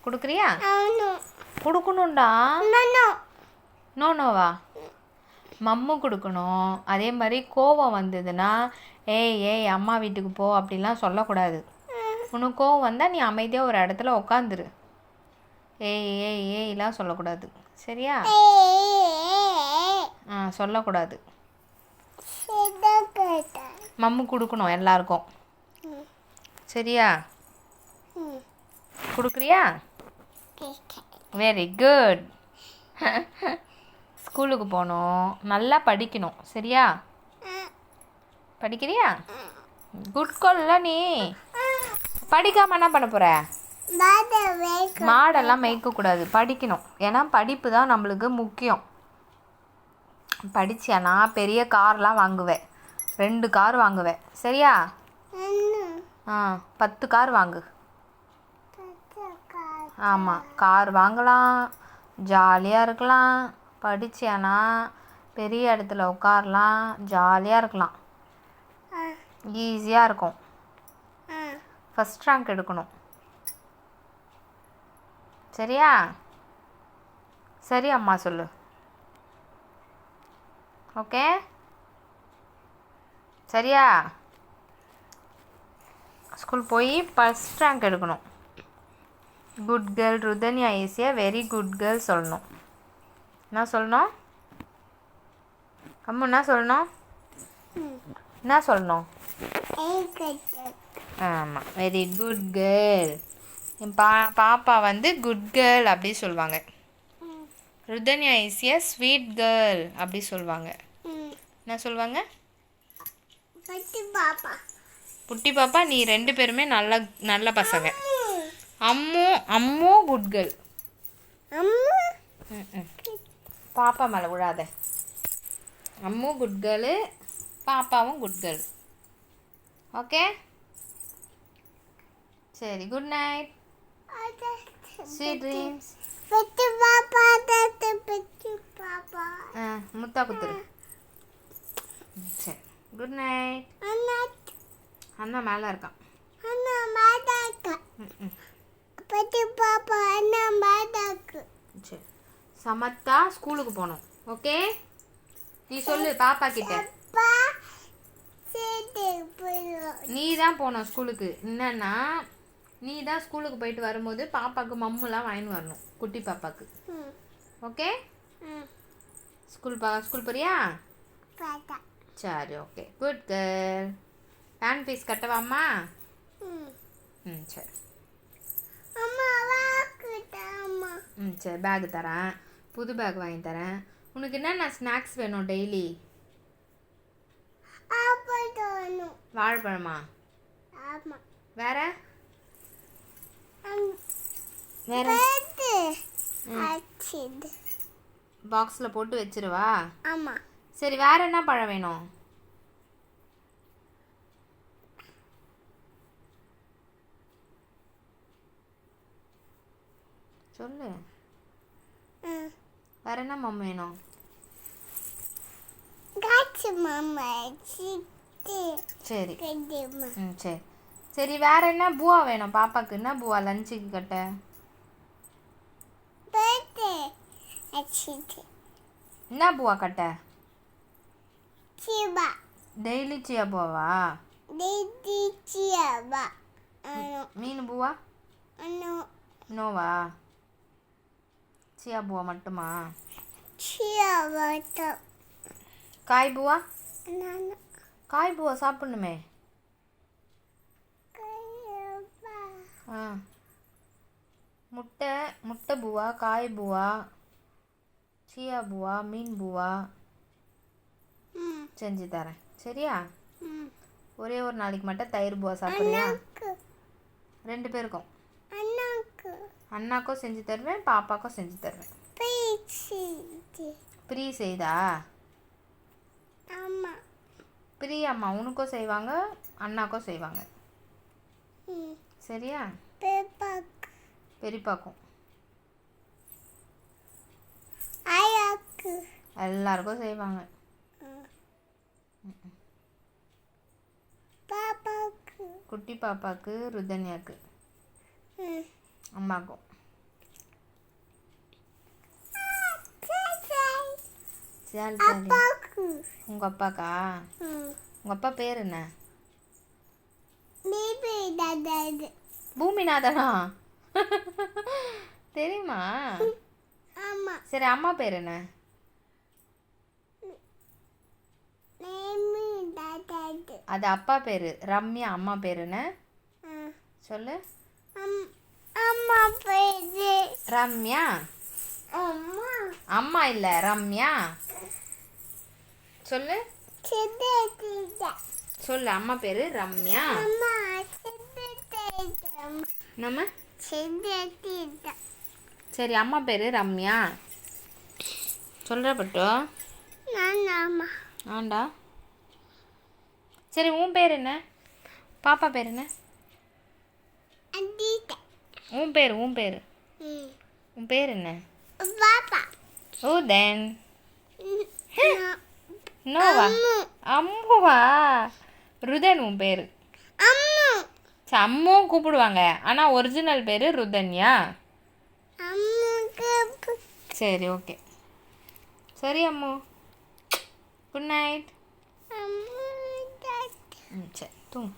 கொடுக்குறியா? கொடுக்கணும்டா. நோவா மம்மு கொடுக்கணும். அதே மாதிரி கோவம் வந்ததுன்னா ஏய் அம்மா வீட்டுக்கு போ அப்படிலாம் சொல்லக்கூடாது. உனக்கு கோவம் வந்தால் நீ அமைதியாக ஒரு இடத்துல உட்காந்துரு. ஏய்லாம் சொல்லக்கூடாது. சரியா? சொல்லக்கூடாது. மம்மு கொடுக்கணும் எல்லாருக்கும். சரியா? கொடுக்குறியா? Very good. ஸ்கூலுக்கு போகணும், நல்லா படிக்கணும். சரியா? படிக்கிறியா? குட் கால்ல. நீ படிக்காம என்ன பண்ண போற? மாடெல்லாம் மேய்க்கக்கூடாது, படிக்கணும். ஏன்னா படிப்பு தான் நம்மளுக்கு முக்கியம். படிச்சியானா பெரிய கார்லாம் வாங்குவேன். 2 கார் வாங்குவேன். சரியா? 10 கார் வாங்கு. ஆமாம், கார் வாங்கலாம், ஜாலியாக இருக்கலாம். படிச்சியானா பெரிய இடத்துல உட்காரலாம், ஜாலியாக இருக்கலாம், ஈஸியாக இருக்கும். ஃபஸ்ட் ரேங்க் எடுக்கணும். சரியா? சரி அம்மா சொல்லு. ஓகே? சரியா? ஸ்கூல் போய் ஃபஸ்ட் ரேங்க் எடுக்கணும். Good girl. ருதன்யா ஈஸியாக வெரி குட் கேர்ள் சொல்லணும். என்ன சொல்லணும்? அம்மா என்ன சொல்லணும்? என்ன சொல்லணும்? ஆமாம், வெரி குட் கேர்ள். என் பாப்பா வந்து குட் கேர்ள் அப்படி சொல்லுவாங்க. ருதன்யா ஈஸியாக ஸ்வீட் கேர்ள் அப்படி சொல்லுவாங்க. என்ன சொல்லுவாங்க? புட்டி பாப்பா. நீ 2 பேருமே நல்ல பசங்க. Ammu good girl. பாப்பா மேலே விழாத. அம்மு குட் கேர்ளு, பாப்பாவும் குட் கேர்ள். ஓகே? சரி, குட் நைட், ஸ்வீட் ட்ரீம்ஸ். முத்தா குத்துரு. சரி, குட் நைட். அண்ணா மேலே இருக்கான். சரி, சமத்தா ஸ்கூலுக்கு போகணும். ஓகே? நீ சொல்லு பாப்பா கிட்ட. நீ தான் போகணும் ஸ்கூலுக்கு. என்னன்னா நீ தான் ஸ்கூலுக்கு போயிட்டு வரும்போது பாப்பாவுக்கு மம்முலாம் வாங்கின்னு வரணும், குட்டி பாப்பாவுக்கு. ஓகே? ஸ்கூல் போறியா? சரி, okay, good girl. Van fees கட்டவாம்மா? சரி. சரி, பேகு தரேன், புது பேக் வாங்கி தரேன். உனக்கு என்னென்ன ஸ்நாக்ஸ் வேணும் டெய்லி? வாழைப்பழமா? வேற வேற பாக்ஸில் போட்டு வச்சிருவா? சரி, வேற என்ன பழம் வேணும்? சொல்லு. வேற என்ன மம்மி வேணும்? சரி. சரி சரி, வேற என்ன பூவா வேணும் பாப்பாக்கு? என்ன பூவா லஞ்சுக்கு கட்ட? என்ன பூவா கட்ட? டெய்லி சியா பூவா? மீன் பூவா? நோவா? சியா பூவா மட்டுமா? காய் பூவா? காய் பூவா சாப்பிடணுமே. முட்டை பூவா, காய் பூவா, சியா பூவா, மீன் பூவா செஞ்சு தரேன். சரியா? ஒரே ஒரு நாளைக்கு மட்டும் தயிர் பூவா சாப்பிடுறியா? 2 பேருக்கும். அண்ணாக்கும் செஞ்சு தருவேன், பாப்பாக்கும் செஞ்சு தருவேன். ப்ரீ செய்தா? ப்ரீ அம்மா உனக்கும் செய்வாங்க, அண்ணாக்கும் செய்வாங்க. சரியா? பெரியப்பாக்கும் எல்லாருக்கும் செய்வாங்க. குட்டி பாப்பாக்கு, ருதன்யாக்கு, அம்மாக்கும். சரி சரி. உங்கள் அப்பாக்கா? உங்கள் அப்பா பேர் என்ன? பூமிநாதனா? தெரியுமா? சரி, அம்மா பேர் என்ன? அது அப்பா பேர். ரம்யா அம்மா பேர் என்ன சொல்லு. அம்மா பேரு ரம்யா. அம்மா இல்லை, ரம்யா. சொல்லு சொல்லு. அம்மா பேர் ரம்யா. நம்ம சரி, அம்மா பேர் ரம்யா சொல்கிற பட்டு. ஆண்டா. சரி, உன் பேர் என்ன? பாப்பா பேர் என்ன? உன் பேர் உன் பேர் என்ன? ஓ தென் நோவா. அம்முவா? ருதன் உன் பேர். அம்மும் கூப்பிடுவாங்க, ஆனால் ஒரிஜினல் பேர் ருதன்யா. சரி, ஓகே. சரி அம்மு, குட் நைட். சரி, தூங்கு.